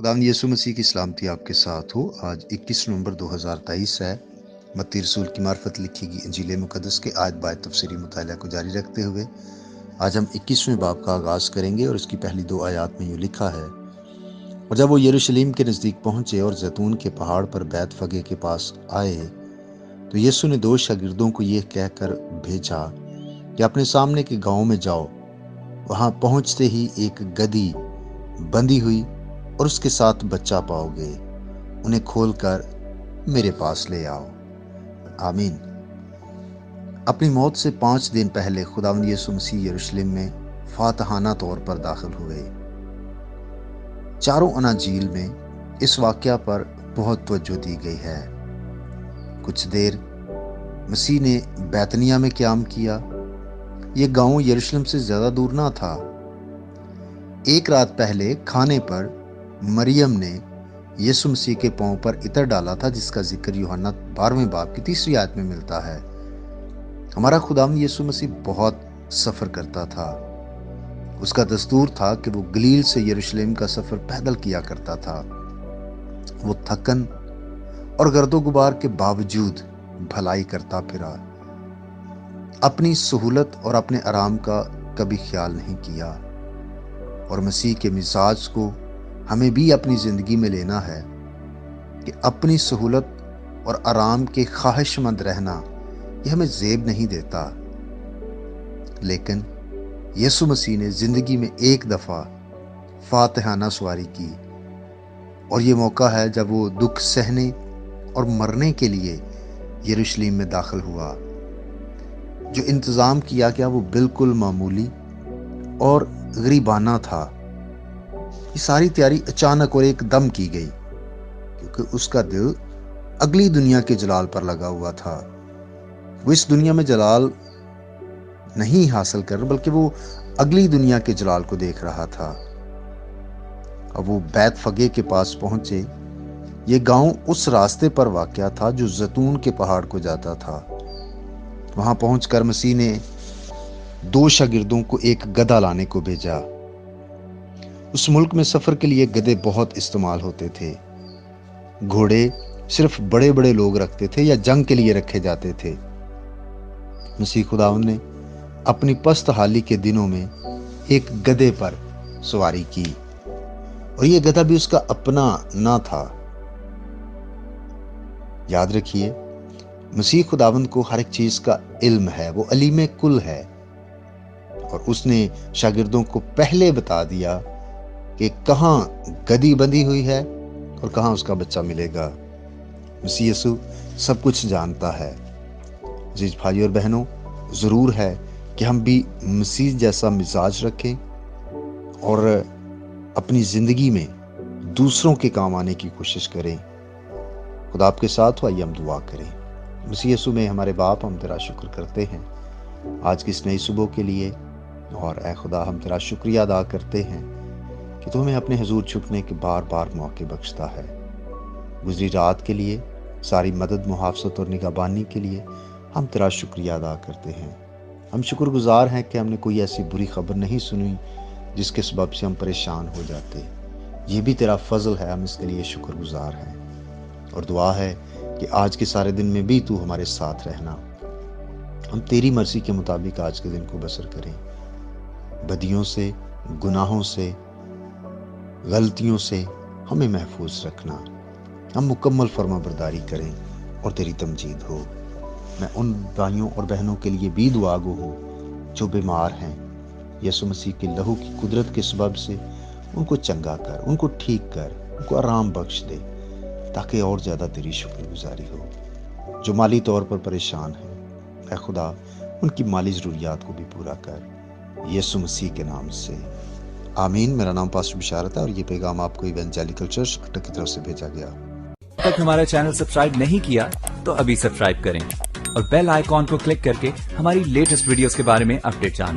खुदावंद यीशु मसीह की सलामती आपके साथ हो। आज 21 नवंबर 2023 है। मत्ती रसूल की मार्फत लिखी गई इंजील मुकद्दस के आयत बाय तफसीरी मुताला को जारी रखते हुए आज हम 21वें बाब का आगाज़ करेंगे और इसकी पहली 2 आयत में यूँ लिखा है, और जब वो यरूशलेम के नज़दीक पहुँचे और जैतून के पहाड़ पर बैतफगे के पास आए तो यीशु ने 2 शागिर्दों को यह कहकर भेजा कि अपने सामने के गाँव में जाओ। वहाँ पहुँचते ही एक गदही बंधी हुई और उसके साथ बच्चा पाओगे, उन्हें खोलकर मेरे पास ले आओ। आमीन। अपनी मौत से 5 दिन पहले खुदावंद यीशु मसीह यरूशलेम में फातहाना तौर पर दाखिल हुए। चारों अनाजील में इस वाक़या पर बहुत तवज्जो दी गई है। कुछ देर मसीह ने बैतनिया में क़याम किया। यह गांव यरूशलेम से ज़्यादा दूर ना था। एक रात पहले खाने पर मरियम ने यीशु मसीह के पांव पर इत्र डाला था, जिसका जिक्र यूहन्ना 12वें बाब की 3री आयत में मिलता है। हमारा खुदावंद यीशु मसीह बहुत सफ़र करता था। उसका दस्तूर था कि वो गलील से यरूशलेम का सफ़र पैदल किया करता था। वो थकन और गर्दो गुबार के बावजूद भलाई करता फिरा। अपनी सहूलत और अपने आराम का कभी ख्याल नहीं किया। और मसीह के मिजाज को हमें भी अपनी ज़िंदगी में लेना है कि अपनी सहूलत और आराम के ख्वाहिशमंद रहना यह हमें ज़ेब नहीं देता। लेकिन यीशु मसीह ने ज़िंदगी में एक दफ़ा फातहाना सवारी की, और ये मौका है जब वो दुख सहने और मरने के लिए यरूशलेम में दाखिल हुआ। जो इंतज़ाम किया गया वो बिल्कुल मामूली और गरीबाना था। ये सारी तैयारी अचानक और एकदम की गई, क्योंकि उसका दिल अगली दुनिया के जलाल पर लगा हुआ था। वो इस दुनिया में जलाल नहीं हासिल कर, बल्कि वो अगली दुनिया के जलाल को देख रहा था। अब वो बैतफगे के पास पहुंचे। ये गांव उस रास्ते पर वाक़या था जो जैतून के पहाड़ को जाता था। वहां पहुंचकर मसीह ने 2 शागिर्दों को एक गधा लाने को भेजा। उस मुल्क में सफ़र के लिए गधे बहुत इस्तेमाल होते थे। घोड़े सिर्फ बड़े बड़े लोग रखते थे या जंग के लिए रखे जाते थे। मसीह खुदावंद ने अपनी पस्त हाली के दिनों में एक गधे पर सवारी की, और यह गधा भी उसका अपना ना था। याद रखिए, मसीह खुदावंद को हर एक चीज का इल्म है। वो अलीम कुल है, और उसने शागिर्दों को पहले बता दिया कि कहाँ गधी बंधी हुई है और कहाँ उसका बच्चा मिलेगा। मसीह यीशु सब कुछ जानता है। अजीज भाई और बहनों, ज़रूर है कि हम भी मसीह जैसा मिजाज रखें और अपनी ज़िंदगी में दूसरों के काम आने की कोशिश करें। खुदा आपके साथ हो। आइए हम दुआ करें। मसीह यीशु में हमारे बाप, हम तेरा शुक्र करते हैं आज की इस नई सुबह के लिए। और ऐ खुदा, हम तेरा शुक्रिया अदा करते हैं कि तू हमें अपने हुजूर छुपने के बार बार मौके बख्शता है। गुजरी रात के लिए, सारी मदद, मुहाफ़ज़त और निगहबानी के लिए हम तेरा शुक्रिया अदा करते हैं। हम शुक्रगुजार हैं कि हमने कोई ऐसी बुरी खबर नहीं सुनी जिसके सबब से हम परेशान हो जाते। ये भी तेरा फजल है, हम इसके लिए शुक्रगुजार हैं। और दुआ है कि आज के सारे दिन में भी तू हमारे साथ रहना। हम तेरी मर्जी के मुताबिक आज के दिन को बसर करें। बदियों से, गुनाहों से, गलतियों से हमें महफूज रखना। हम मुकम्मल फर्माबरदारी करें और तेरी तमजीद हो। मैं उन भाइयों और बहनों के लिए भी दुआ गो हूँ जो बीमार हैं। यीशु मसीह के लहू की कुदरत के सबब से उनको चंगा कर, उनको ठीक कर, उनको आराम बख्श दे, ताकि और ज़्यादा तेरी शुक्रगुजारी हो। जो माली तौर पर परेशान हैं, ऐ खुदा उनकी माली ज़रूरियात को भी पूरा कर, यीशु मसीह के नाम से, आमीन। मेरा नाम पास्टर बिशारत है और ये पैगाम आपको इवेंजेलिकल चर्च कटक की तरफ से भेजा गया। तक हमारा चैनल सब्सक्राइब नहीं किया तो अभी सब्सक्राइब करें और बेल आइकॉन को क्लिक करके हमारी लेटेस्ट वीडियोस के बारे में अपडेट जानें।